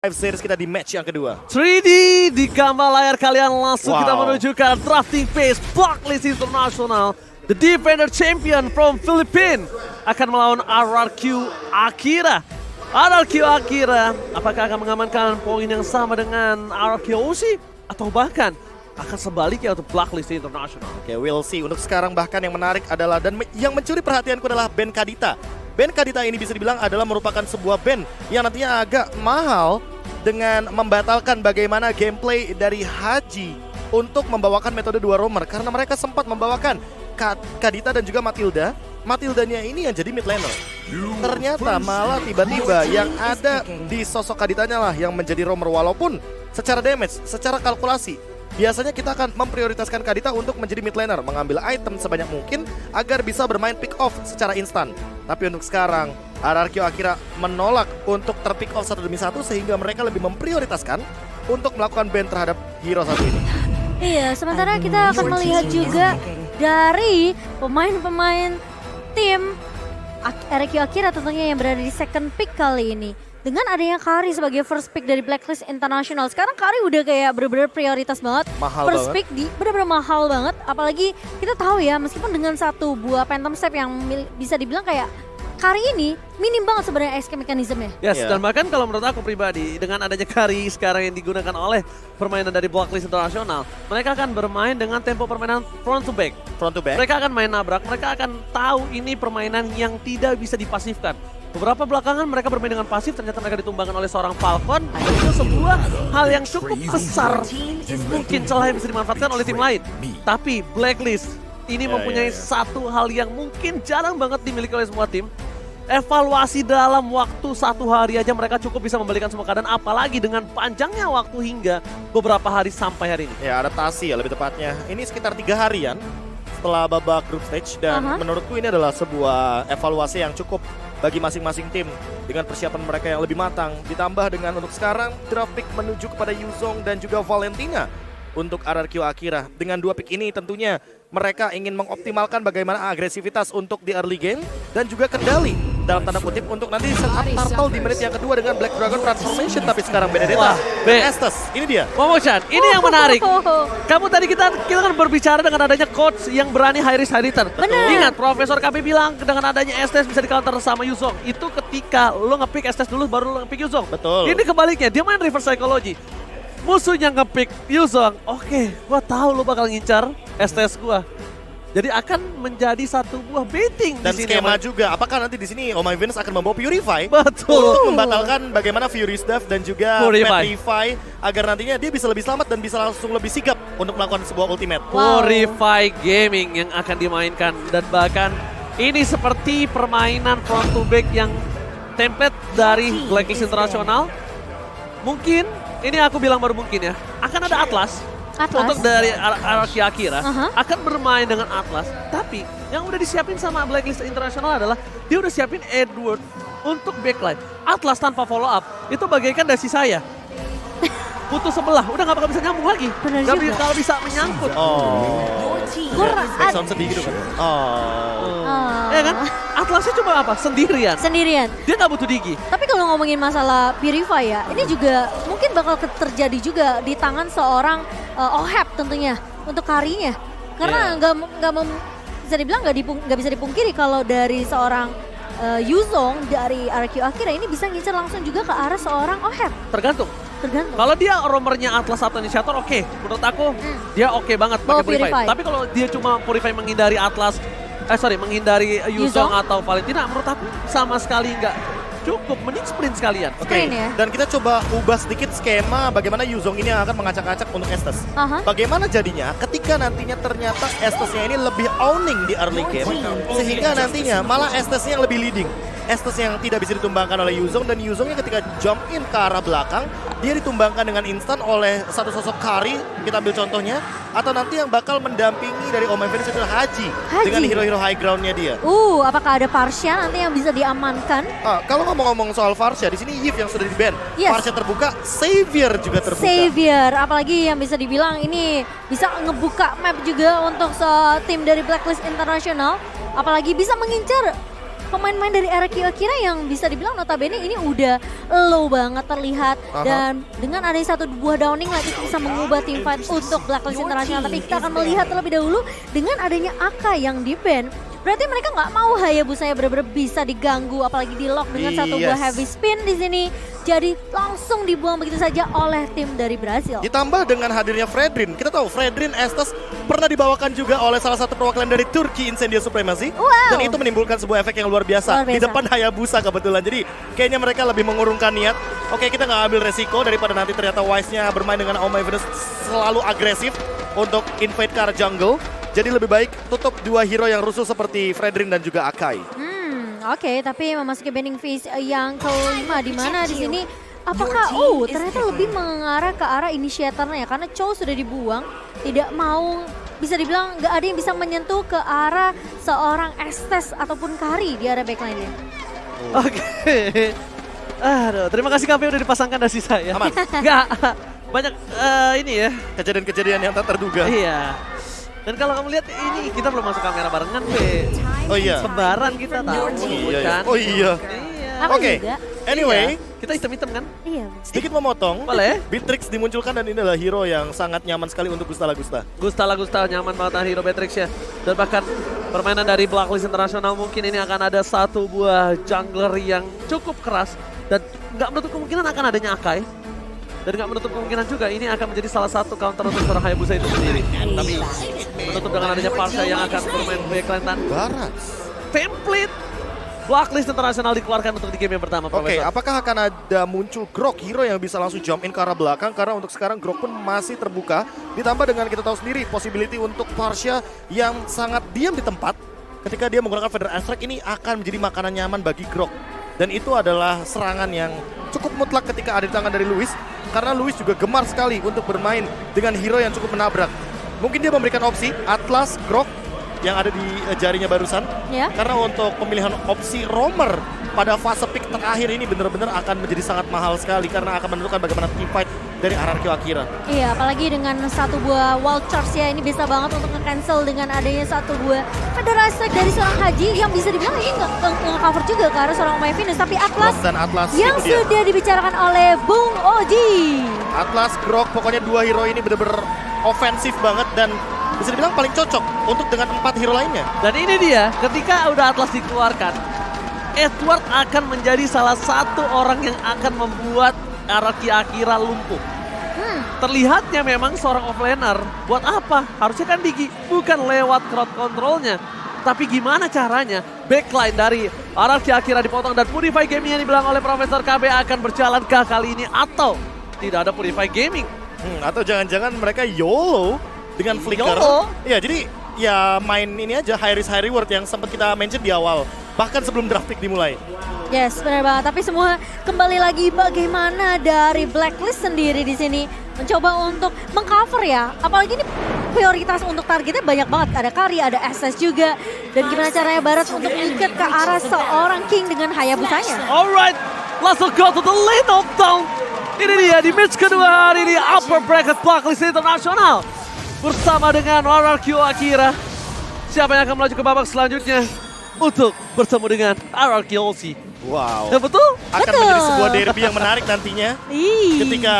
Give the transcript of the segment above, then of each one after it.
Live series kita di match yang kedua. 3D di gambar layar kalian langsung kita menuju ke drafting phase Blacklist International. The defender champion from Philippines akan melawan RRQ Akira. RRQ Akira apakah akan mengamankan poin yang sama dengan RRQ OC atau bahkan akan sebaliknya untuk Blacklist International? Oke, we'll see. Untuk sekarang bahkan yang menarik adalah dan yang mencuri perhatianku adalah band Kadita. Band Kadita ini bisa dibilang adalah merupakan sebuah band yang nantinya agak mahal dengan membatalkan bagaimana gameplay dari Haji untuk membawakan metode dua roamer karena mereka sempat membawakan Kadita dan juga Matilda. Matildanya ini yang jadi mid laner. Ternyata malah tiba-tiba yang ada di sosok Kaditanya lah yang menjadi roamer, walaupun secara damage, secara kalkulasi biasanya kita akan memprioritaskan Kadita untuk menjadi mid laner, mengambil item sebanyak mungkin agar bisa bermain pick off secara instan. Tapi untuk sekarang RRQ Akira menolak untuk terpick off satu demi satu sehingga mereka lebih memprioritaskan untuk melakukan ban terhadap hero satu ini. Iya, sementara kita akan melihat juga dari pemain-pemain tim RRQ Akira tentunya yang berada di second pick kali ini. Dengan adanya Kari sebagai first pick dari Blacklist International, sekarang Kari udah kayak bener-bener prioritas banget. Mahal first banget. pick bener-bener mahal banget. Apalagi kita tahu ya, meskipun dengan satu buah Phantom Step yang bisa dibilang kayak Kari ini minim banget sebenarnya escape mekanismenya. Yes, Yeah. dan bahkan kalau menurut aku pribadi, dengan adanya Kari sekarang yang digunakan oleh permainan dari Blacklist International, mereka akan bermain dengan tempo permainan front to back. Front to back. Mereka akan main nabrak, mereka akan tahu ini permainan yang tidak bisa dipasifkan. Beberapa belakangan mereka bermain dengan pasif, ternyata mereka ditumbangkan oleh seorang Falcon. Itu sebuah hal yang cukup besar, mungkin celah yang bisa dimanfaatkan oleh tim lain. Tapi Blacklist ini mempunyai satu hal yang mungkin jarang banget dimiliki oleh semua tim. Evaluasi dalam waktu satu hari aja mereka cukup bisa membalikan semua keadaan, apalagi dengan panjangnya waktu hingga beberapa hari sampai hari ini. Ya, adaptasi ya lebih tepatnya. Ini sekitar 3 harian setelah babak group stage dan menurutku ini adalah sebuah evaluasi yang cukup bagi masing-masing tim dengan persiapan mereka yang lebih matang. Ditambah dengan untuk sekarang draft pick menuju kepada Yuzong dan juga Valentina untuk RRQ Akira. Dengan 2 pick ini tentunya mereka ingin mengoptimalkan bagaimana agresivitas untuk di early game dan juga kendali dalam tanda kutip untuk nanti setup turtle di menit yang kedua dengan Black Dragon Transformation. Tapi sekarang Benedetta, Estes, ini dia. Momo-chan, ini yang menarik. Kamu tadi kita kan berbicara dengan adanya coach yang berani high risk high return. Bener. Ingat Profesor KB bilang dengan adanya Estes bisa di counter sama Yuzong. Itu ketika lo nge-pick Estes dulu baru lo nge-pick Yuzong. Betul. Ini kebaliknya, dia main reverse psychology. Musuhnya nge-pick Yuzong. Oke, gua tahu lo bakal ngincar Estes gua. Jadi akan menjadi satu buah baiting Dan di sini. skema juga, apakah nanti di sini Oh My Venus akan membawa Purify Betul. untuk membatalkan bagaimana Fury's Death dan juga Purify. Petrify agar nantinya dia bisa lebih selamat dan bisa langsung lebih sigap untuk melakukan sebuah ultimate. Purify Gaming yang akan dimainkan dan bahkan ini seperti permainan front to back yang template dari Blacklist International. Mungkin ini aku bilang baru mungkin ya, akan ada Atlas. Untuk dari RRQ Akira akan bermain dengan Atlas, tapi yang udah disiapin sama Blacklist International adalah dia udah siapin Edward untuk backline. Atlas tanpa follow up itu bagaikan dasi saya. Putus sebelah, udah gak bakal bisa nyambung lagi. Bener Gak juga. bakal bisa menyangkut. Back sound sedih gitu kan. Ya kan? Atlasnya cuma apa? Sendirian. Sendirian. Dia gak butuh digi. Tapi kalau ngomongin masalah Purify ya, ini juga mungkin bakal terjadi juga di tangan seorang Oheb tentunya untuk Karinya. Karena bisa dibilang nggak bisa dipungkiri kalau dari seorang Yuzong dari RRQ Akira ini bisa ngincer langsung juga ke arah seorang Oheb. Tergantung. Tergantung. Kalau dia romernya Atlas atau Initiator, oke. Menurut aku dia oke banget pakai Bawa Purify. Purify. Tapi kalau dia cuma Purify menghindari Atlas, menghindari Yuzong atau Valentina, menurut aku sama sekali nggak cukup. Mending sprint sekalian. Oke, Sprint ya. dan kita coba ubah sedikit skema bagaimana Yuzong ini yang akan mengacak-acak untuk Estes. Bagaimana jadinya ketika nantinya ternyata Estesnya ini lebih owning di early game, sehingga nantinya malah Estesnya yang lebih leading. Estes yang tidak bisa ditumbangkan oleh Yuzong, dan Yuzongnya ketika jump in ke arah belakang, dia ditumbangkan dengan instan oleh satu sosok Kari, kita ambil contohnya, atau nanti yang bakal mendampingi dari Oh My Venus itu adalah Haji. Dengan hero-hero high groundnya dia. Apakah ada Parsha nanti yang bisa diamankan? Kalau ngomong-ngomong soal Varsha, di sini Yves yang sudah di-ban. Yes. Varsha terbuka, Savior juga terbuka. Savior, apalagi yang bisa dibilang ini bisa ngebuka map juga untuk tim dari Blacklist International. Apalagi bisa mengincar pemain-pemain dari era Akira yang bisa dibilang notabene ini udah low banget terlihat. Dan dengan adanya satu buah downing light itu bisa mengubah team fight untuk Blacklist International. Tapi kita akan melihat terlebih dahulu dengan adanya Aka yang di-ban. Berarti mereka nggak mau Hayabusanya benar-benar bisa diganggu, apalagi di lock dengan satu buah heavy spin di sini. Jadi langsung dibuang begitu saja oleh tim dari Brazil. Ditambah dengan hadirnya Fredrin. Kita tahu Fredrin Estes pernah dibawakan juga oleh salah satu perwakilan dari Turki, Incendia Supremacy. Wow. Dan itu menimbulkan sebuah efek yang luar biasa. Di depan Hayabusa kebetulan. Jadi kayaknya mereka lebih mengurungkan niat. Oke, kita nggak ambil resiko daripada nanti ternyata Wise-nya bermain dengan Oh My Venus selalu agresif untuk invade ke arah jungle. Jadi lebih baik tutup dua hero yang rusuh seperti Fredrin dan juga Akai. Oke, tapi memasuki banning phase yang kelima di mana di sini apakah ternyata lebih mengarah ke arah inisiatornya karena Chow sudah dibuang, tidak mau bisa dibilang nggak ada yang bisa menyentuh ke arah seorang Estes ataupun Kari di area backline-nya. Oke. Aduh, terima kasih KP udah dipasangkan dari saya. Aman. Enggak, banyak ini ya. Kejadian-kejadian yang tak terduga. Iya. Dan kalau kamu lihat ini kita belum masuk kamera barengan, Be. Oh iya. Sebaran kita tahu Iya. kan. Oh iya. Iya. Aku Oke. juga. Anyway, Kita hitam-hitam kan? Iya. sedikit memotong. Boleh. Beatrix dimunculkan dan ini adalah hero yang sangat nyaman sekali untuk Gusta Lagusta. Gusta nyaman banget hero Beatrix ya. Dan bahkan permainan dari Blacklist International mungkin ini akan ada satu buah jungler yang cukup keras. Dan nggak menutup kemungkinan akan adanya Akai. Dan nggak menutup kemungkinan juga ini akan menjadi salah satu counter untuk seorang Hayabusa itu sendiri. Tapi menutup dengan adanya Parsha yang akan bermain backline dan Barat. template Blacklist International dikeluarkan untuk di game yang pertama, Oke, Profesor. apakah akan ada muncul Grok hero yang bisa langsung jump in ke arah belakang? Karena untuk sekarang Grok pun masih terbuka. Ditambah dengan kita tahu sendiri possibility untuk Parsha yang sangat diam di tempat. Ketika dia menggunakan Feather Astrike ini akan menjadi makanan nyaman bagi Grok. Dan itu adalah serangan yang cukup mutlak ketika ada di tangan dari Lewis. Karena Lewis juga gemar sekali untuk bermain dengan hero yang cukup menabrak. Mungkin dia memberikan opsi Atlas, Grok yang ada di jarinya barusan. Ya. Karena untuk pemilihan opsi roamer pada fase pick terakhir ini benar-benar akan menjadi sangat mahal sekali karena akan menentukan bagaimana team fight dari RRQ Akira. Iya, apalagi dengan satu buah wild charge ya, ini bisa banget untuk nge-cancel dengan adanya satu buah federasi dari seorang Haji yang bisa dibilang ini nge-cover juga ke arah seorang My Venus. Tapi Atlas Dan Atlas yang itu dia. sudah dibicarakan oleh Bung Oji. Atlas, Grok, pokoknya dua hero ini benar-benar ofensif banget dan bisa dibilang paling cocok untuk dengan 4 hero lainnya. Dan ini dia, ketika udah Atlas dikeluarkan, Edward akan menjadi salah satu orang yang akan membuat Araki Akira lumpuh. Terlihatnya memang seorang offlaner, buat apa? Harusnya kan Digi, bukan lewat crowd controlnya. Tapi gimana caranya backline dari Araki Akira dipotong dan Purify Gaming yang dibilang oleh Profesor KB akan berjalan ke kali ini atau tidak ada Purify Gaming. Atau jangan-jangan mereka YOLO dengan flicker. YOLO? Ya, jadi ya main ini aja high risk high reward yang sempat kita mention di awal. Bahkan sebelum draft pick dimulai. Yes, benar banget. Tapi semua kembali lagi bagaimana dari Blacklist sendiri di sini mencoba untuk mengcover ya. Apalagi ini prioritas untuk targetnya banyak banget. Ada Kari, ada SS juga. Dan gimana caranya Barat untuk ikat ke arah seorang King dengan Hayabusanya. Alright, let's go to the lane of down. Ini dia di match kedua hari ini upper bracket Blacklist International bersama dengan RRQ Akira. Siapa yang akan melaju ke babak selanjutnya untuk bertemu dengan RRQ Aussie? Wow. Ya betul? Akan menjadi sebuah derby yang menarik nantinya. Ketika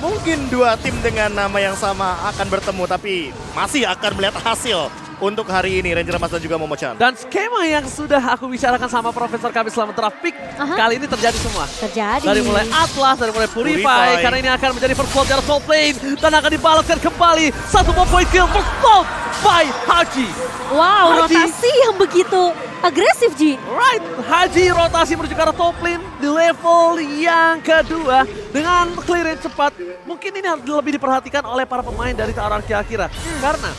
mungkin dua tim dengan nama yang sama akan bertemu, tapi masih akan melihat hasil untuk hari ini Ranger Mas dan juga Momo-chan. Dan skema yang sudah aku bicarakan sama Profesor kami selama draft pick, kali ini terjadi semua. Terjadi. Dari mulai Atlas, dari mulai Purify, Purify. karena ini akan menjadi first blood dari top lane. Dan akan dibalaskan kembali, satu more point kill, first blood by Haji. Wow, Haji. rotasi yang begitu agresif, Ji. Right, Haji rotasi menuju ke arah top lane di level yang kedua dengan clearance cepat. Mungkin ini lebih diperhatikan oleh para pemain dari RRQ Akira. Karena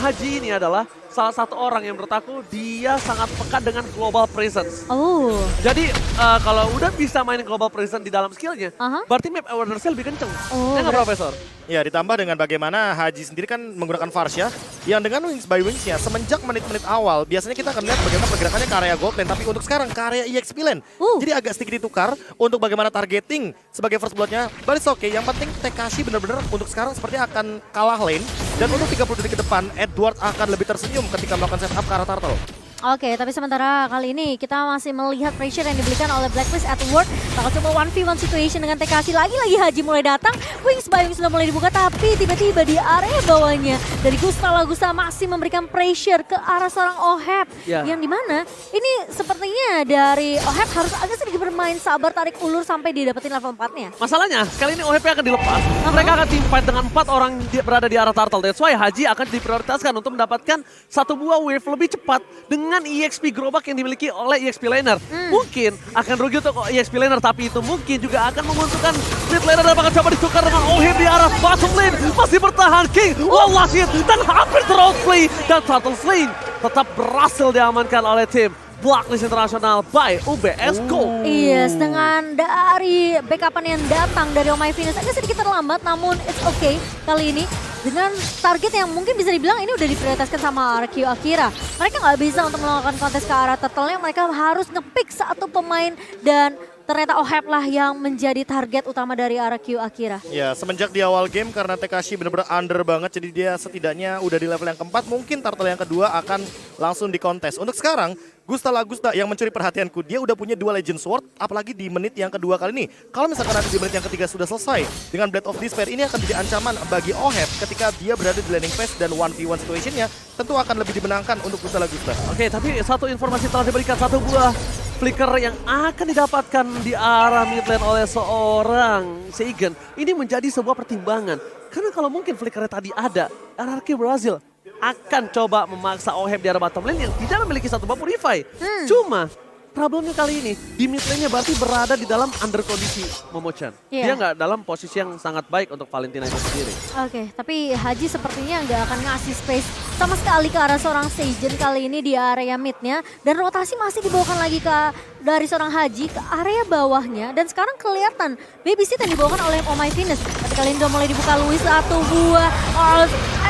Haji ini adalah salah satu orang yang menurut aku dia sangat pekat dengan global presence. Oh, Jadi kalau udah bisa main global presence di dalam skillnya, berarti map awareness-nya lebih kenceng. Oh, Ya nggak, Profesor? Ya, ditambah dengan bagaimana Haji sendiri kan menggunakan Farsha yang dengan Wings by Wings-nya semenjak menit-menit awal biasanya kita akan lihat bagaimana pergerakannya ke area gold lane, tapi untuk sekarang ke area EXP lane. Jadi agak sedikit ditukar untuk bagaimana targeting sebagai first blood-nya. But it's okay, yang penting Tekashi benar-benar untuk sekarang sepertinya akan kalah lane dan untuk 30 detik ke depan Edward akan lebih tersenyum ketika melakukan setup ke arah turtle. Oke, tapi sementara kali ini kita masih melihat pressure yang diberikan oleh Blacklist Edward. Bakal coba 1v1 situation dengan TKC. Lagi-lagi Haji mulai datang. Wings by Wings sudah mulai dibuka, tapi tiba-tiba di area bawahnya dari Gusta Lagusta masih memberikan pressure ke arah seorang Oheb. Ya. Yang dimana ini sepertinya dari Oheb harus agak sedikit bermain sabar tarik ulur sampai didapetin level 4-nya. Masalahnya, kali ini OHP akan dilepas. Mereka akan teamfight dengan 4 orang berada di arah turtle. That's why Haji akan diprioritaskan untuk mendapatkan satu buah wave lebih cepat dengan EXP gerobak yang dimiliki oleh EXP laner. Mungkin akan rugi untuk EXP laner, tapi itu mungkin juga akan menguntungkan mid laner dan bakal coba ditukar dengan OHP di arah bottom lane. Masih bertahan King, Wallace hit, dan hampir terroutplay. Dan turtle lane tetap berhasil diamankan oleh tim Blacklist International by UBSco. Yes, dengan dari backupan yang datang dari Oh My Venus agak sedikit terlambat, namun it's okay kali ini. Dengan target yang mungkin bisa dibilang ini udah diprioritaskan sama RQ Akira. Mereka nggak bisa untuk melakukan kontes ke arah turtle-nya, mereka harus nge-pick satu pemain dan ternyata Oheb lah yang menjadi target utama dari RQ Akira. Ya, semenjak di awal game karena Tekashi benar-benar under banget, jadi dia setidaknya udah di level yang keempat, mungkin turtle yang kedua akan langsung dikontes. Untuk sekarang, Gusta Lagusta yang mencuri perhatianku, dia udah punya 2 Legend Sword, apalagi di menit yang kedua kali ini. Kalau misalkan nanti di menit yang ketiga sudah selesai, dengan Blade of Despair ini akan jadi ancaman bagi Oheb ketika dia berada di landing phase dan 1v1 situationnya tentu akan lebih dimenangkan untuk Gusta Lagusta. Oke, tapi satu informasi telah diberikan, satu buah flicker yang akan didapatkan di arah mid lane oleh seorang Seigen. Ini menjadi sebuah pertimbangan. Karena kalau mungkin flickernya tadi ada, RRQ Brazil akan coba memaksa Oheb di arah bottom lane yang tidak memiliki satu buah purify. Cuma problemnya kali ini di mid lane-nya berarti berada di dalam under kondisi Momochan. Dia nggak dalam posisi yang sangat baik untuk Valentina itu sendiri. Oke, tapi Haji sepertinya nggak akan ngasih space sama sekali ke arah seorang Seigen kali ini di area mid-nya. Dan rotasi masih dibawakan lagi dari seorang Haji ke area bawahnya. Dan sekarang kelihatan babysit yang dibawakan oleh Oh My Venus. Tapi kali ini udah mulai dibuka Louis satu buah.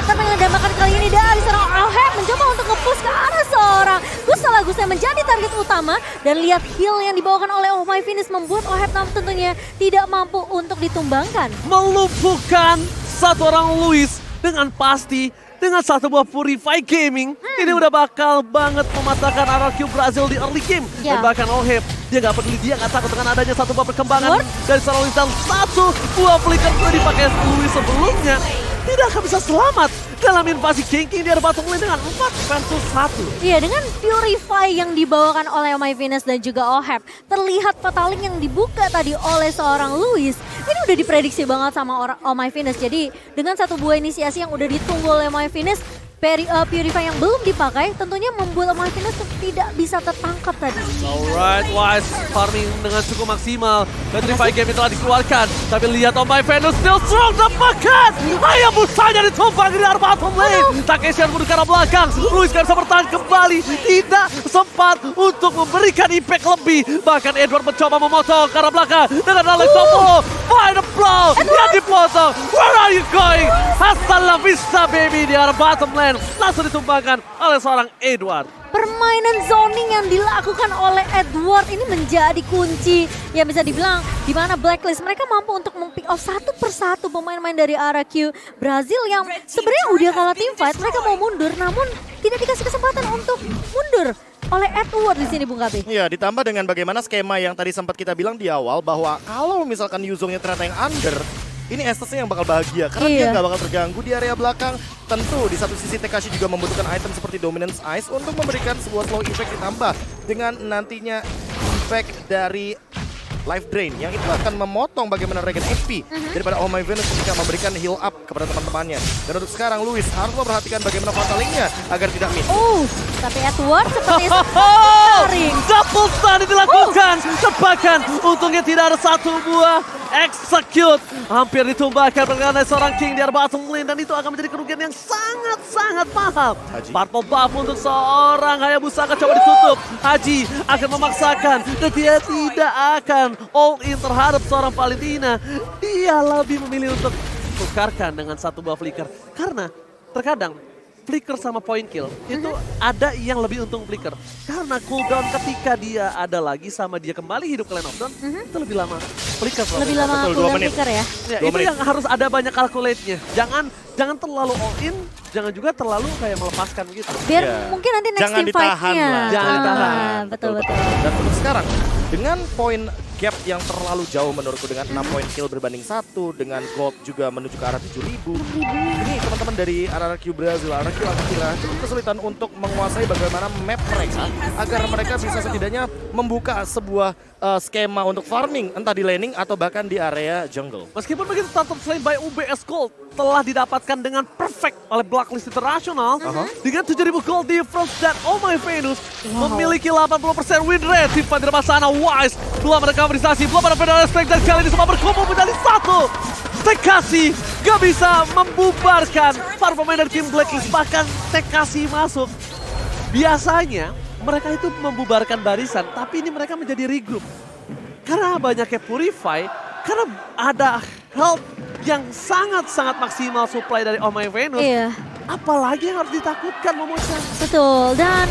Tapi yang didambakan kali ini dari seorang Oheb mencoba untuk nge-push ke arah seorang Gusta Lagusta yang menjadi target utama. Dan lihat heal yang dibawakan oleh Oh My Venus membuat Oheb tentunya tidak mampu untuk ditumbangkan. Melumpuhkan satu orang Louis dengan pasti. Dengan satu buah Purify Gaming, ini udah bakal banget mematahkan RRQ Brazil di early game. Dan bahkan Oheb, dia nggak peduli, dia nggak takut dengan adanya satu buah perkembangan dari seorang Louis dan satu buah flicker sudah dipakai Louis sebelumnya. Tidak akan bisa selamat dalam invasi ganking di arah bottom lane dengan 4 versus 1. Iya, dengan Purify yang dibawakan oleh Oh My Venus dan juga Oheb, terlihat Fataling yang dibuka tadi oleh seorang Louis. Ini udah diprediksi banget sama Oh My Venus. Jadi dengan satu buah inisiasi yang udah ditunggu oleh Oh My Venus, Purify yang belum dipakai tentunya membuat Oh My Venus tidak bisa tertangkap tadi. Alright, Wise farming dengan cukup maksimal. Purify game telah dikeluarkan. Tapi lihat Oh My Venus still strong, dapatkan. Hayabusanya ditumpang di arah bottom lane. Takeshi yang ke arah belakang. Louis gak bisa bertahan kembali. Tidak sempat untuk memberikan impact lebih. Bahkan Edward mencoba memotong ke arah belakang. Dengan Alex Topo. Final blow yang dipotong. Where are you going? Hasta la vista baby di arah bottom lane. Langsung ditumbangkan oleh seorang Edward. Permainan zoning yang dilakukan oleh Edward ini menjadi kunci yang bisa dibilang di mana Blacklist mereka mampu untuk mem-pick off satu persatu pemain-pemain dari RRQ Brazil yang sebenarnya udah kalah teamfight, mereka mau mundur namun tidak dikasih kesempatan untuk mundur oleh Edward di sini, Bung Gabi. Iya, ditambah dengan bagaimana skema yang tadi sempat kita bilang di awal bahwa kalau misalkan Yuzongnya ternyata yang under, ini Estes-nya yang bakal bahagia karena dia nggak bakal terganggu di area belakang. Tentu di satu sisi Tekashi juga membutuhkan item seperti Dominance Ice untuk memberikan sebuah slow effect ditambah dengan nantinya effect dari Life Drain yang itu akan memotong bagaimana regen HP daripada Oh My Venus ketika memberikan heal up kepada teman-temannya. Dan untuk sekarang Louis harus memperhatikan bagaimana Fatalingnya agar tidak miss. Tapi Edward sepertinya sering. Double stun dilakukan. Bahkan untungnya tidak ada satu buah execute. Hampir ditumbangkan oleh seorang King di arah bottom lane. Dan itu akan menjadi kerugian yang sangat-sangat mahal. Purple buff untuk seorang Hayabusa akan coba ditutup. Haji akan memaksakan. Dan dia tidak akan all in terhadap seorang Valentina. Dia lebih memilih untuk tukarkan dengan satu buah flicker. Karena terkadang flicker sama point kill, itu ada yang lebih untung flicker. Karena cooldown ketika dia ada lagi sama dia kembali hidup ke Land of Dawn, itu lebih lama flicker. Lebih lama Betul, 2 cooldown menit. flicker ya. Ya, 2 itu menit. yang harus ada banyak calculate-nya. Jangan terlalu all in, jangan juga terlalu kayak melepaskan gitu. Biar Iya. mungkin nanti next Jangan team ditahan fight-nya. lah. Jangan ditahan. Betul-betul. Dan untuk sekarang, dengan poin gap yang terlalu jauh menurutku dengan 6 poin kill berbanding 1, dengan gold juga menuju ke arah 7.000. Ini teman-teman dari RRQ Brazil, RRQ Akira cukup kesulitan untuk menguasai bagaimana map mereka agar mereka bisa setidaknya membuka sebuah skema untuk farming, entah di laning atau bahkan di area jungle. Meskipun begitu, Turtle Flame by UBS Gold telah didapatkan dengan perfect oleh Blacklist International. Dengan 7.000 gold difference dan Oh My Venus memiliki 80% win rate. Tim Fight di depan sana, Wise belum ada kaverisasi, belum ada pedal respect, dan kali ini semua berkumpul menjadi satu. Tekasi gak bisa membubarkan para pemain dari tim Blacklist, bahkan Tekasi masuk. Biasanya mereka itu membubarkan barisan, tapi ini mereka menjadi regroup. Karena banyaknya Purify, karena ada health yang sangat-sangat maksimal supply dari Oh My Venus. Iya, Apalagi yang harus ditakutkan, Momo-chan. betul. Dan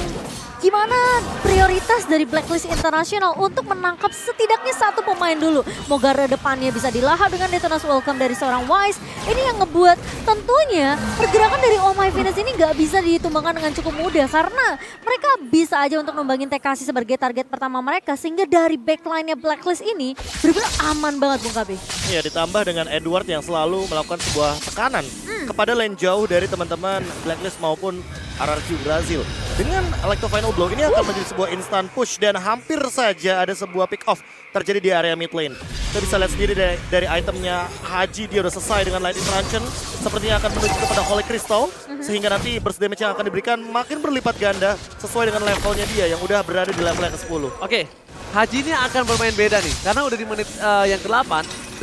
gimana prioritas dari Blacklist International untuk menangkap setidaknya satu pemain dulu. Mau garda depannya bisa dilahap dengan Detona's Welcome dari seorang Wise. Ini yang ngebuat tentunya pergerakan dari Oh My Venus ini nggak bisa ditumbangkan dengan cukup mudah. Karena mereka bisa aja untuk numbangin TKC sebagai target pertama mereka. Sehingga dari backline-nya Blacklist ini benar-benar aman banget Bung KB. Iya, ditambah dengan Edward yang selalu melakukan sebuah tekanan kepada lane jauh dari teman-teman Blacklist maupun RRQ Brazil. Dengan Electro Final Blow ini akan menjadi sebuah instant push dan hampir saja ada sebuah pick off terjadi di area mid lane. Kita bisa lihat sendiri dari itemnya Haji, dia udah selesai dengan Light Interaction. Sepertinya akan menuju kepada Holy Crystal, sehingga nanti burst damage yang akan diberikan makin berlipat ganda sesuai dengan levelnya dia yang udah berada di level yang ke-10. Oke, Haji ini akan bermain beda nih. Karena udah di menit yang ke-8,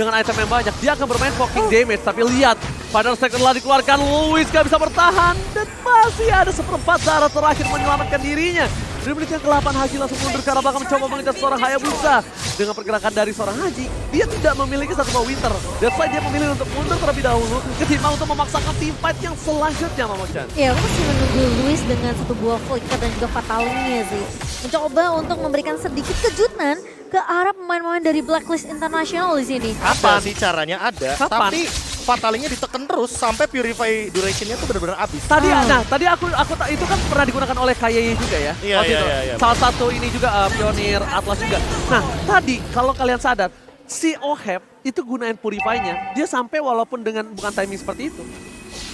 dengan item yang banyak, dia akan bermain poking damage. Tapi lihat, pada second telah dikeluarkan, Louis gak bisa bertahan. Dan masih ada seperempat darah terakhir menyelamatkan dirinya. Di menit yang ke-8, Haji langsung mundur ke arah belakang mencoba mengejar seorang Hayabusa. Dengan pergerakan dari seorang Haji, dia tidak memiliki satu buah winter. That's why dia memilih untuk mundur terlebih dahulu, ketimbang untuk memaksakan team fight yang selanjutnya, Momo-chan. Ya, aku masih menunggu Luis dengan satu buah flicker dan juga fatalnya sih. Mencoba untuk memberikan sedikit kejutan ke arah pemain-pemain dari Blacklist International di sini. Apa sih caranya ada, Kapan? tapi fatalingnya ditekan terus sampai Purify durationnya tuh benar-benar habis. Tadi tadi aku itu kan pernah digunakan oleh KYY juga ya. Iya, waktu iya, itu. iya. Salah satu ini juga pionir Atlas juga. Nah, tadi kalau kalian sadar, si Oheb itu gunain Purify-nya, dia sampai walaupun dengan bukan timing seperti itu.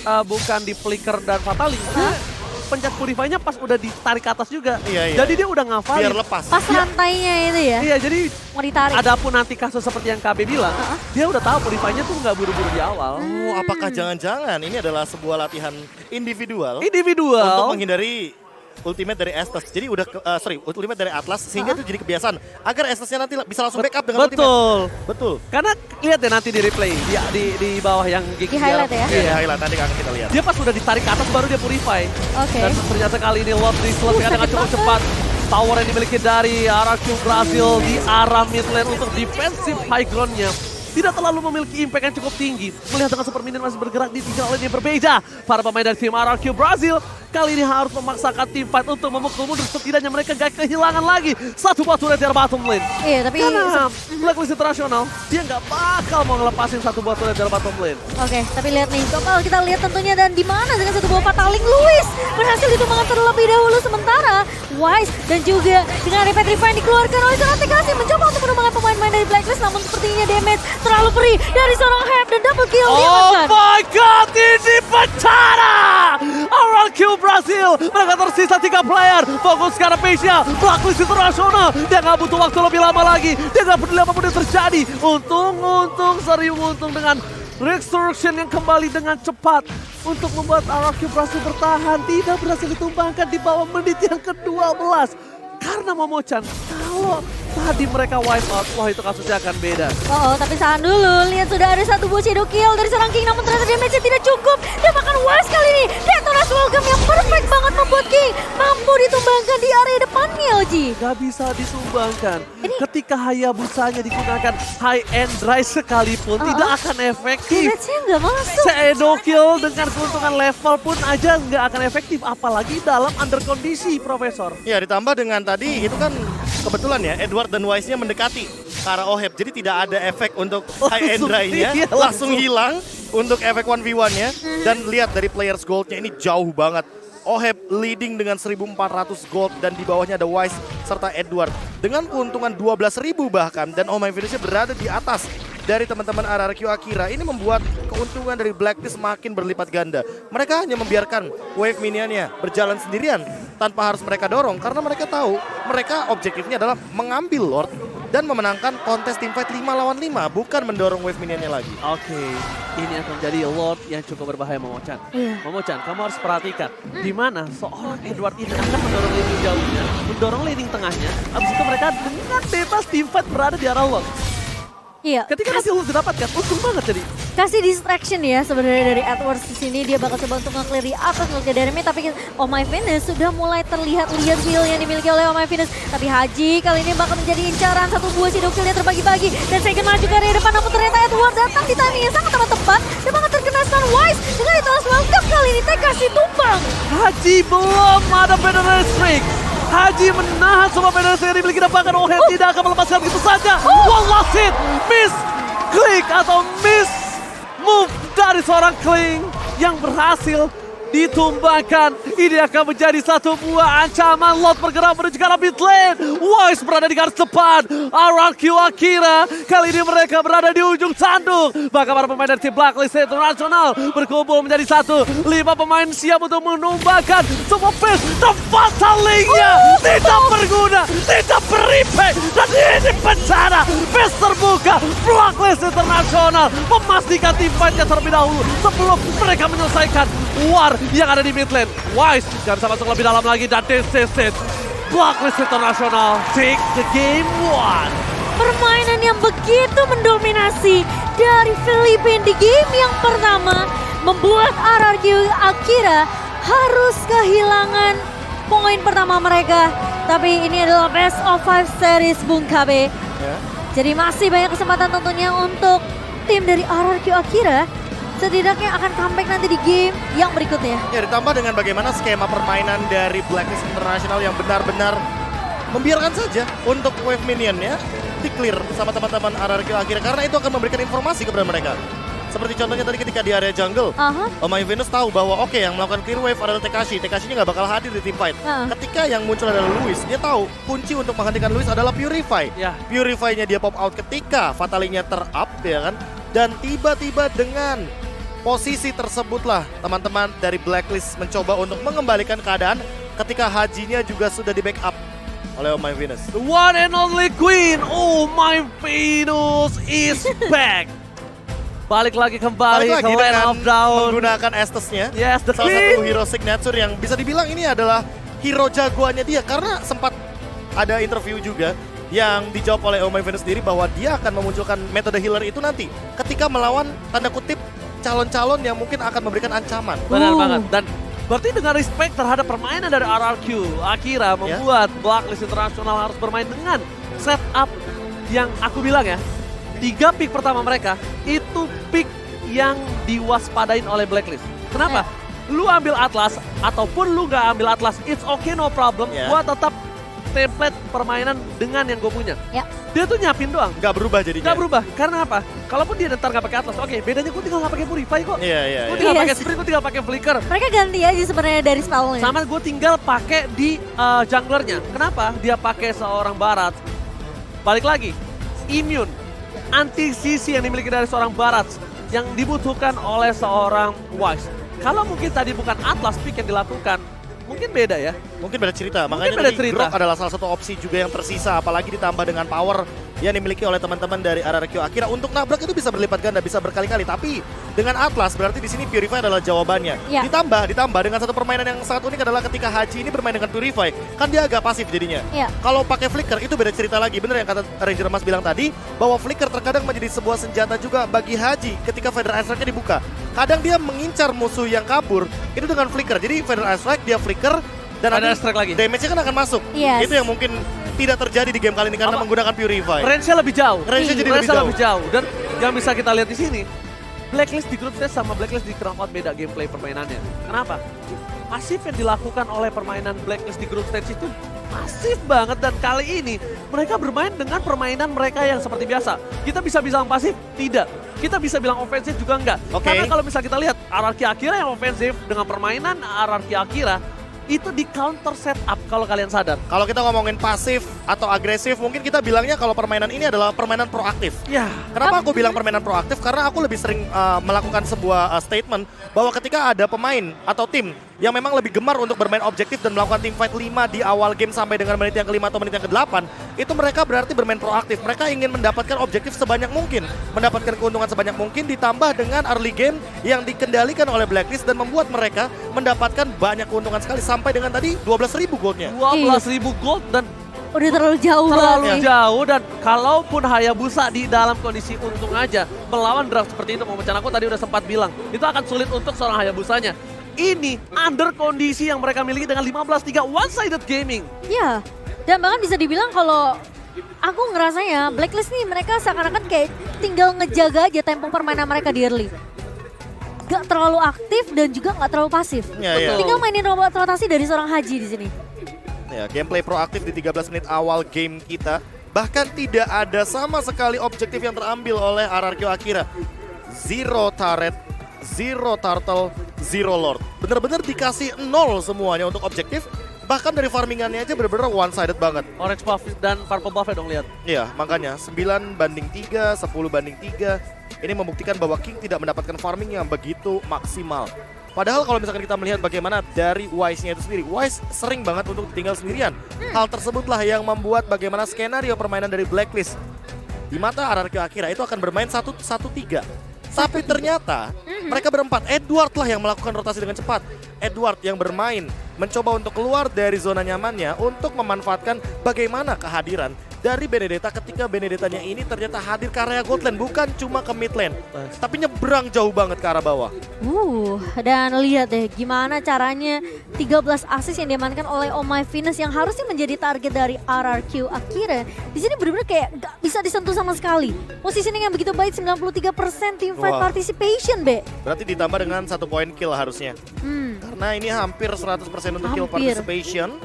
Bukan di flicker dan fataling. Dia pencet Purify-nya pas udah ditarik ke atas juga. Iya, iya. Jadi dia udah ngafalin. Biar lepas. Pas rantainya itu ya, Iya, jadi mau ditarik. adapun nanti kasus seperti yang KB bilang, dia udah tahu Purify-nya tuh nggak buru-buru di awal. Oh, apakah jangan-jangan ini adalah sebuah latihan individual untuk Individual. menghindari ultimate dari Estes. Jadi udah ultimate dari Atlas sehingga itu jadi kebiasaan agar Estesnya nanti bisa langsung backup dengan ultimate. Betul. Betul. Karena lihat ya nanti di replay, di bawah yang Di highlight ya? Iya, di highlight nanti akan kita lihat. Dia pas udah ditarik ke atas baru dia purify. Oke. Dan ternyata kali ini Lord diselesaikan dengan sakit cukup banget. cepat. Tower yang dimiliki dari RRQ Brazil di arah mid lane untuk defensive high ground-nya. Tidak terlalu memiliki impact yang cukup tinggi. Melihat dengan super minion masih bergerak di tiga lane yang berbeda. Para pemain dari tim RRQ Brazil kali ini harus memaksakan tim fight untuk memukul mundur. Setidaknya mereka gak kehilangan lagi satu buah turret dari bottom lane. Iya, tapi Karena Blacklist International, dia nggak bakal mau ngelepasin satu buah turret dari bottom lane. oke, tapi lihat nih, coba kita lihat tentunya dan di mana dengan satu buah fataling Luis berhasil ditumbangkan terlebih dahulu, sementara Wise dan juga dengan Repeat Refine dikeluarkan oleh seorang TKC mencoba untuk menumbangkan pemain-pemain dari Blacklist, namun sepertinya damage terlalu perih dari seorang Hep dan double kill Oh diamankan. my god, ini bencana! RRQ Brazil, mereka tersisa 3 player. Fokus ke arah pace-nya, Blacklist International. Dia nggak butuh waktu lebih lama lagi. Dia nggak peduli apapun yang terjadi. Untung serius untung dengan Resurrection yang kembali dengan cepat untuk membuat RRQ Brazil bertahan. Tidak berhasil ditumbangkan di bawah menit yang ke-12. Karena Momo-chan, kalau tadi mereka wipe out, wah itu kasusnya akan beda. Oh, tapi tahan dulu. Lihat sudah ada satu buah shadow kill dari seorang King, namun ternyata damage-nya tidak cukup. Dan bahkan Wise kali ini. Detonas Welcome yang perfect banget membuat King mampu ditumbangkan di area depannya, Oji. Gak bisa disumbangkan. Ini- Ketika Hayabusanya digunakan high and dry sekalipun tidak akan efektif. Damage-nya nggak masuk. Shadow kill dengan keuntungan level pun aja nggak akan efektif. Apalagi dalam under kondisi, Profesor. Ya ditambah dengan tadi itu kan kebetulan ya Edward dan Wise-nya mendekati ke arah Oheb. Jadi tidak ada efek untuk high and Langsung, dry-nya. iya, Langsung langsung. hilang untuk efek 1v1-nya. Dan lihat dari players gold-nya ini jauh banget. Oheb leading dengan 1.400 gold dan di bawahnya ada Wise serta Edward. Dengan keuntungan 12.000 bahkan dan Oh My Venus-nya berada di atas dari teman-teman RRQ Akira. Ini membuat keuntungan dari Blacklist makin berlipat ganda. Mereka hanya membiarkan wave minionnya berjalan sendirian tanpa harus mereka dorong karena mereka tahu mereka objektifnya adalah mengambil Lord dan memenangkan kontes teamfight 5 lawan 5, bukan mendorong wave minionnya lagi. Oke, ini akan jadi Lord yang cukup berbahaya, Momo-chan. Iya. Momo-chan, kamu harus perhatikan di mana seorang Edward ini akan mendorong leading jauhnya, mendorong leading tengahnya, habis itu mereka dengan bebas teamfight berada di arah Lord. Iya. Ketika nanti Lord didapatkan, untung banget jadi. Kasih distraction ya sebenarnya dari Edwards di sini. Dia bakal coba untuk nge-clear di atas nge-clear dari mid, tapi Oh My Venus sudah mulai terlihat-lihat heal yang dimiliki oleh Oh My Venus. Tapi Haji kali ini bakal menjadi incaran, satu buah Shadow Kill-nya terbagi-bagi dan saya maju ke area depan, namun ternyata Edwards datang di timing yang sangat amat tepat dan bakal terkena stun Wise dengan Detonas Welcome kali ini kasih tumbang. Haji belum ada Federal Streak. Haji menahan semua Federal Streak yang dimiliki dan bahkan Oheb tidak akan melepaskan begitu saja. One last hit, miss click atau miss move dari seorang Kling yang berhasil ditumbangkan. Ini akan menjadi satu buah ancaman. Lot bergerak menuju ke arah mid lane. Wise berada di garis depan. RRQ Akira kali ini mereka berada di ujung tanduk. Bahkan para pemain dari tim Blacklist International berkumpul menjadi satu. 5 pemain siap untuk menumbangkan semua base. Tempat salingnya tidak berguna, tidak berimpact, dan ini bencana. Base terbuka. Blacklist International memastikan tim fight-nya terlebih dahulu sebelum mereka menyelesaikan war yang ada di mid lane. Wise gak bisa masuk lebih dalam lagi dan this is it. Blacklist International take the game one. Permainan yang begitu mendominasi dari Filipina di game yang pertama membuat RRQ Akira harus kehilangan poin pertama mereka. Tapi ini adalah best of 5 series Bung KB. Ya. Jadi masih banyak kesempatan tentunya untuk tim dari RRQ Akira setidaknya akan comeback nanti di game yang berikutnya. Ya ditambah dengan bagaimana skema permainan dari Blacklist International yang benar-benar membiarkan saja untuk wave minionnya di-clear sama teman-teman RRQ Akira karena itu akan memberikan informasi kepada mereka. Seperti contohnya tadi ketika di area jungle, Oh My Venus tahu bahwa oke, yang melakukan clear wave adalah Tekashi. Tekashi-nya nggak bakal hadir di team fight. Ketika yang muncul adalah Luis, dia tahu kunci untuk menghentikan Luis adalah Purify. Ya. Purify-nya dia pop out ketika Fatalinya ter-up ya kan. Dan tiba-tiba dengan posisi tersebutlah teman-teman dari Blacklist mencoba untuk mengembalikan keadaan ketika Hajinya juga sudah di backup oleh Oh My Venus. The one and only Queen, Oh My Venus is back. Balik lagi kembali Balik ke lagi Land dengan of Dawn. menggunakan Estes-nya. Yes, the Salah Queen. satu hero signature yang bisa dibilang ini adalah hero jagoannya dia karena sempat ada interview juga yang dijawab oleh Oh My Venus sendiri bahwa dia akan memunculkan metode healer itu nanti ketika melawan tanda kutip calon-calon yang mungkin akan memberikan ancaman. Benar banget. Dan berarti dengan respect terhadap permainan dari RRQ Akira membuat Blacklist International harus bermain dengan setup yang aku bilang ya, 3 pick pertama mereka itu pick yang diwaspadain oleh Blacklist. Kenapa? Lu ambil Atlas ataupun lu gak ambil Atlas, it's okay, no problem. Gua tetap template permainan dengan yang gue punya. Ya. Dia tuh nyiapin doang. Gak berubah jadinya. Gak berubah. Karena apa? Kalaupun dia ntar gak pakai Atlas, oke, bedanya gue tinggal gak pakai Purify kok. Iya. Gue tinggal Iya pakai sih. Sprint, gue tinggal pakai Flicker. Mereka ganti aja sebenarnya dari spellnya. Sama gue tinggal pakai di junglernya. Kenapa? Dia pakai seorang Barat. Balik lagi, immune, anti sisi yang dimiliki dari seorang Barat yang dibutuhkan oleh seorang Wise. Kalau mungkin tadi bukan Atlas pick yang dilakukan, mungkin beda ya. Mungkin beda cerita. Mungkin Makanya beda tadi cerita. Grok adalah salah satu opsi juga yang tersisa. Apalagi ditambah dengan power yang dimiliki oleh teman-teman dari RRQ Akira. Untuk nabrak itu bisa berlipat ganda, bisa berkali-kali. Tapi dengan Atlas berarti di sini Purify adalah jawabannya. Ya. Ditambah dengan satu permainan yang sangat unik adalah ketika Haji ini bermain dengan Purify. Kan dia agak pasif jadinya. Ya. Kalau pakai Flicker itu beda cerita lagi. Bener yang kata Ranger Mas bilang tadi. Bahwa Flicker terkadang menjadi sebuah senjata juga bagi Haji ketika Federal Strike-nya dibuka. kadang dia mengincar musuh yang kabur itu dengan flicker. Jadi Feather Strike dia flicker dan Ada nanti strike lagi. damage-nya kan akan masuk. Yes. Itu yang mungkin tidak terjadi di game kali ini karena Apa? menggunakan Purify. Range-nya lebih jauh. Range-nya jadi Range-nya lebih lebih jauh. Dan yang bisa kita lihat di sini, Blacklist di group stage sama Blacklist di Crown Out beda gameplay permainannya. Kenapa? Pasif yang dilakukan oleh permainan Blacklist di group stage itu masif banget, dan kali ini mereka bermain dengan permainan mereka yang seperti biasa. Kita bisa bilang pasif? Tidak. Kita bisa bilang ofensif juga enggak. Oke. Karena kalau misalnya kita lihat RRQ Akira yang ofensif dengan permainan RRQ Akira itu di counter setup kalau kalian sadar. Kalau kita ngomongin pasif atau agresif, mungkin kita bilangnya kalau permainan ini adalah permainan proaktif. Ya, Kenapa aku bilang permainan proaktif? Karena aku lebih sering melakukan sebuah statement bahwa ketika ada pemain atau tim yang memang lebih gemar untuk bermain objektif dan melakukan team fight 5 di awal game sampai dengan menit yang ke-5 atau menit yang ke-8, itu mereka berarti bermain proaktif. Mereka ingin mendapatkan objektif sebanyak mungkin, mendapatkan keuntungan sebanyak mungkin, ditambah dengan early game yang dikendalikan oleh Blacklist dan membuat mereka mendapatkan banyak keuntungan sekali sampai dengan tadi 12.000 goldnya. 12.000 gold dan Udah terlalu jauh terlalu banget nih. jauh, dan kalaupun Hayabusa di dalam kondisi untung aja melawan draft seperti itu, Momochan aku tadi udah sempat bilang itu akan sulit untuk seorang Hayabusanya. Ini under kondisi yang mereka miliki dengan 15-3 one-sided gaming. Iya, dan bahkan bisa dibilang kalau aku ngerasanya Blacklist nih mereka seakan-akan kayak tinggal ngejaga aja tempo permainan mereka di early. Gak terlalu aktif dan juga gak terlalu pasif. Ya, ya. Tinggal mainin rotasi dari seorang Haji di sini. Ya, gameplay proaktif di 13 menit awal game kita. Bahkan tidak ada sama sekali objektif yang terambil oleh RRQ Akira. Zero turret, zero turtle, zero lord. Bener-bener dikasih 0 semuanya untuk objektif. Bahkan dari farmingannya aja bener-bener one-sided banget. Orange buff dan purple buff ya dong, lihat. Iya, makanya 9-3, 10-3. Ini membuktikan bahwa King tidak mendapatkan farming yang begitu maksimal. Padahal kalau misalkan kita melihat bagaimana dari Wise-nya itu sendiri, Wise sering banget untuk tinggal sendirian. Hal tersebutlah yang membuat bagaimana skenario permainan dari Blacklist di mata RRQ Akira itu akan bermain 1-1-3. Tapi ternyata mereka berempat, Edward lah yang melakukan rotasi dengan cepat. Edward yang bermain, mencoba untuk keluar dari zona nyamannya untuk memanfaatkan bagaimana kehadiran dari Benedetta ketika Benedettanya ini ternyata hadir ke area gold lane, bukan cuma ke mid lane, tapi nyebrang jauh banget ke arah bawah. Dan lihat deh gimana caranya 13 assist yang diamankan oleh Oh My Venus yang harusnya menjadi target dari RRQ Akira. Di sini benar-benar kayak gak bisa disentuh sama sekali. Positioning yang begitu baik, 93% team fight Wah. participation, Be. Berarti ditambah dengan 1 poin kill harusnya. Karena ini hampir 100% untuk kill Hampir. participation.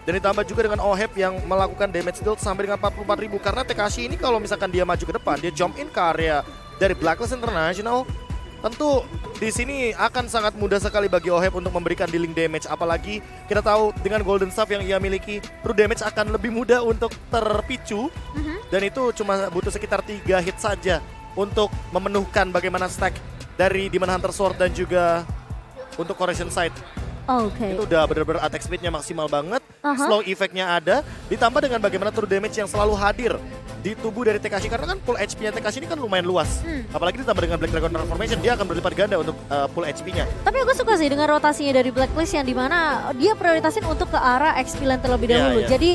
Dan ditambah juga dengan Oheb yang melakukan damage dealt sampai dengan 44.000. Karena Tekashi ini kalau misalkan dia maju ke depan, dia jump in ke area dari Blacklist International, tentu di sini akan sangat mudah sekali bagi Oheb untuk memberikan dealing damage. Apalagi kita tahu dengan Golden Staff yang ia miliki, true damage akan lebih mudah untuk terpicu. Dan itu cuma butuh sekitar 3 hit saja untuk memenuhkan bagaimana stack dari Demon Hunter Sword dan juga untuk Correction Sight. Oke. Itu udah bener-bener attack speednya maksimal banget, slow effect-nya ada, ditambah dengan bagaimana true damage yang selalu hadir di tubuh dari Tekashi. Karena kan full HP-nya Tekashi ini kan lumayan luas. Apalagi ditambah dengan Black Dragon Transformation, dia akan berlipat ganda untuk full HP-nya. Tapi aku suka sih dengan rotasinya dari Blacklist yang dimana dia prioritasin untuk ke arah XP lane terlebih Iya, dahulu. iya. Jadi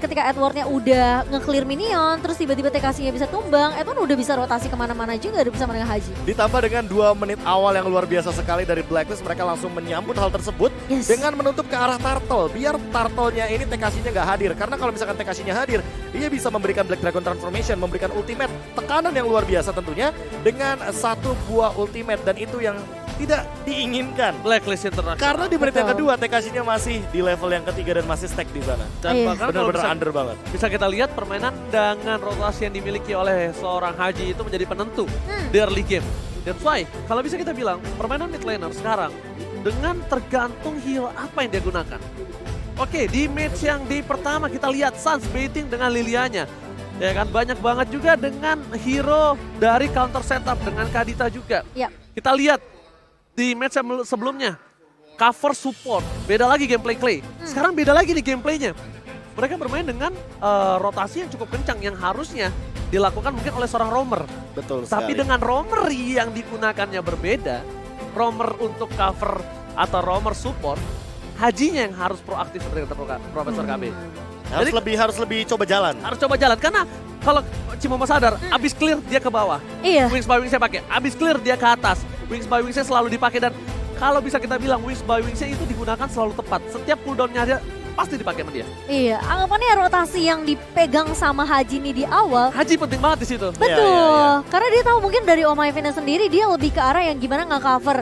ketika Edwardnya udah nge-clear minion, terus tiba-tiba Tekashi-nya bisa tumbang, Edward udah bisa rotasi kemana-mana juga bersama dengan Haji. Ditambah dengan 2 menit awal yang luar biasa sekali dari Blacklist, mereka langsung menyambut hal tersebut dengan menutup ke arah Turtle. Biar Turtle-nya ini Tekashi-nya nggak hadir. Karena kalau misalkan Tekashi-nya hadir, dia bisa memberikan Black Dragon Transformation, memberikan ultimate, tekanan yang luar biasa tentunya dengan 1 buah ultimate, dan itu yang tidak diinginkan. Blacklist International. Karena di menit yang kedua Tekashi-nya masih di level yang ketiga dan masih stack di sana. Dan Iya. bahkan kalau Benar-benar bisa, under banget. bisa kita lihat permainan dengan rotasi yang dimiliki oleh seorang Haji itu menjadi penentu di early game. That's why kalau bisa kita bilang permainan mid laner sekarang dengan tergantung heal apa yang dia gunakan. Oke, di match yang di pertama kita lihat Suns baiting dengan Lilianya. Ya kan, banyak banget juga dengan hero dari counter setup dengan Kadita juga. Ya. Kita lihat di match yang sebelumnya, cover support, beda lagi gameplay Clay. Sekarang beda lagi nih gameplaynya. Mereka bermain dengan rotasi yang cukup kencang yang harusnya dilakukan mungkin oleh seorang roamer. Betul Tapi sekali. dengan roamer yang digunakannya berbeda, roamer untuk cover atau roamer support, Hajinya yang harus proaktif seperti kata Profesor KB. Jadi harus lebih coba jalan. harus coba jalan, karena kalau Cimomo sadar, abis clear dia ke bawah. Iya. Wings by wings saya pakai, abis clear dia ke atas. Wings by Wingsnya selalu dipakai dan kalau bisa kita bilang Wings by Wingsnya itu digunakan selalu tepat. Setiap cooldownnya dia pasti dipakai sama dia. Iya, anggapannya rotasi yang dipegang sama Haji nih di awal. Haji penting banget di situ. Betul, karena dia tahu mungkin dari Oh My Venus sendiri dia lebih ke arah yang gimana nge-cover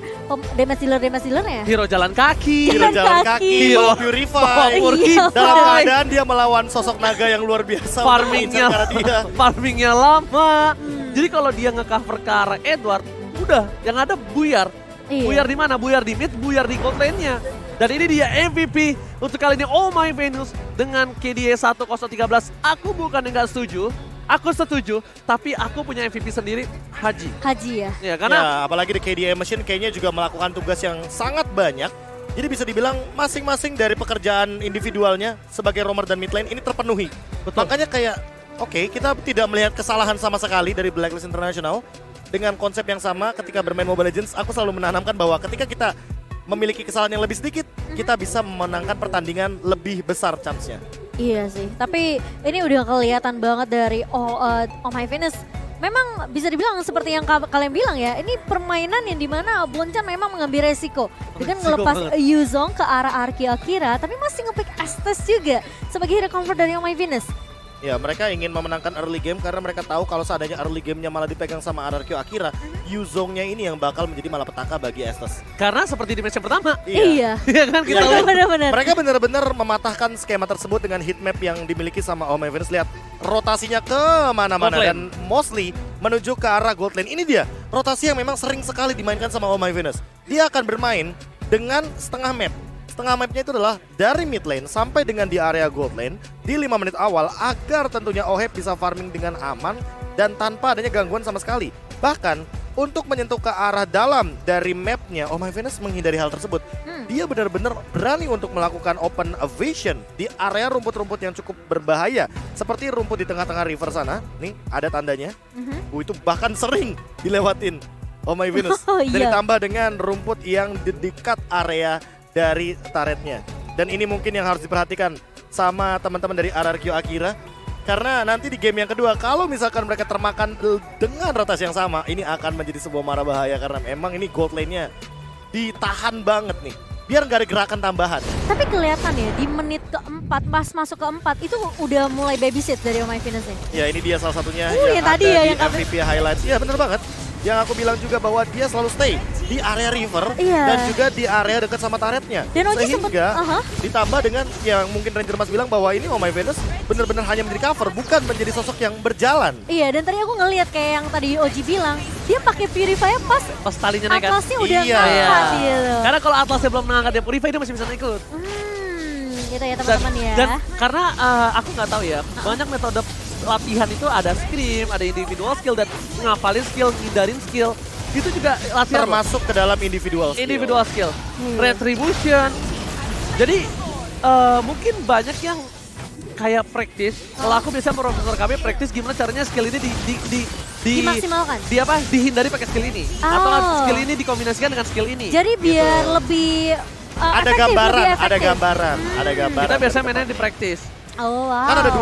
damage dealernya. Hero jalan kaki. Hero jalan kaki, Hero bawa Purify. Iya. Dalam keadaan dia melawan sosok naga yang luar biasa. Farmingnya, Untuk mengincar dia. farmingnya lama. Jadi kalau dia nge-cover ke arah Edward, udah yang ada buyar. Iya. Buyar di mana? Buyar di mid, buyar di gold lane-nya. Dan ini dia MVP untuk kali ini Oh My Venus dengan KDA 1013. Aku bukan yang nggak setuju, aku setuju, tapi aku punya MVP sendiri, Haji. Haji ya. Ya karena Ya, apalagi di KDA Machine kayaknya juga melakukan tugas yang sangat banyak. Jadi bisa dibilang masing-masing dari pekerjaan individualnya sebagai roamer dan mid lane ini terpenuhi. Betul. Makanya kayak oke, kita tidak melihat kesalahan sama sekali dari Blacklist International. Dengan konsep yang sama ketika bermain Mobile Legends, aku selalu menanamkan bahwa ketika kita memiliki kesalahan yang lebih sedikit, kita bisa memenangkan pertandingan lebih besar chance-nya. Iya sih, tapi ini udah kelihatan banget dari Oh My Venus. Memang bisa dibilang seperti yang kalian bilang ya, ini permainan yang dimana Bonchan memang mengambil resiko dengan Resiko ngelepas banget. Yuzong ke arah Arki Akira, tapi masih ngepick Estes juga sebagai hero comfort dari Oh My Venus. Ya, mereka ingin memenangkan early game karena mereka tahu kalau seandainya early game-nya malah dipegang sama RRQ Akira, Yuzongnya ini yang bakal menjadi malapetaka bagi Estes. karena seperti di match yang pertama, Iya. ya kan kita Iya, lihat. Benar-benar. Mereka benar-benar mematahkan skema tersebut dengan heatmap yang dimiliki sama Oh My Venus. Lihat rotasinya ke mana-mana Gold lane. dan mostly menuju ke arah gold lane. Ini dia rotasi yang memang sering sekali dimainkan sama Oh My Venus. Dia akan bermain dengan setengah map. Setengah mapnya itu adalah dari mid lane sampai dengan di area gold lane di 5 menit awal agar tentunya Oheb bisa farming dengan aman dan tanpa adanya gangguan sama sekali. Bahkan untuk menyentuh ke arah dalam dari mapnya, Oh My Venus menghindari hal tersebut. Dia benar-benar berani untuk melakukan open evasion di area rumput-rumput yang cukup berbahaya. Seperti rumput di tengah-tengah river sana, nih ada tandanya. Itu bahkan sering dilewatin Oh My Venus. Oh, Dan iya. ditambah dengan rumput yang di dekat area dari turretnya. Dan ini mungkin yang harus diperhatikan sama teman-teman dari RRQ Akira. Karena nanti di game yang kedua, kalau misalkan mereka termakan dengan rotasi yang sama, ini akan menjadi sebuah mara bahaya karena memang ini gold lane-nya ditahan banget nih. Biar nggak ada gerakan tambahan. Tapi kelihatan ya di menit keempat, pas masuk keempat itu udah mulai babysit dari Oh My Venus nih. Ya ini dia salah satunya yang tadi ada ya, di yang kata- MVP Highlights. Iya bener banget. Yang aku bilang juga bahwa dia selalu stay di area river Iya. dan juga di area dekat sama turretnya. Dan Oji sempet- Sehingga aha. ditambah dengan yang mungkin Ranger Mas bilang bahwa ini Oh My Venus benar-benar hanya menjadi cover, bukan menjadi sosok yang berjalan. Iya, dan tadi aku ngelihat kayak yang tadi Oji bilang, dia pakai Purify pas Pas talinya naik kan. atlasnya udah Iya. ngangkat gitu. Karena kalau Atlasnya belum mengangkat dia Purify, dia masih bisa ikut. Gitu ya teman-teman ya. Dan karena aku nggak tahu ya, banyak metode latihan itu ada scrim, ada individual skill dan ngapalin skill, ngindarin skill. Itu juga latihan loh. Termasuk ke dalam individual skill. Individual skill, retribution. Jadi mungkin banyak yang kayak practice. Kalau aku biasa Profesor KB practice gimana caranya skill ini di Dimaksimalkan. di apa? Dihindari pakai skill ini. Atau Oh. skill ini dikombinasikan dengan skill ini. Jadi biar lebih Ada efektif, gambaran, lebih ada efektif. gambaran, ada gambaran. Kita biasanya mainnya di practice. Oh wow. Kan ada dua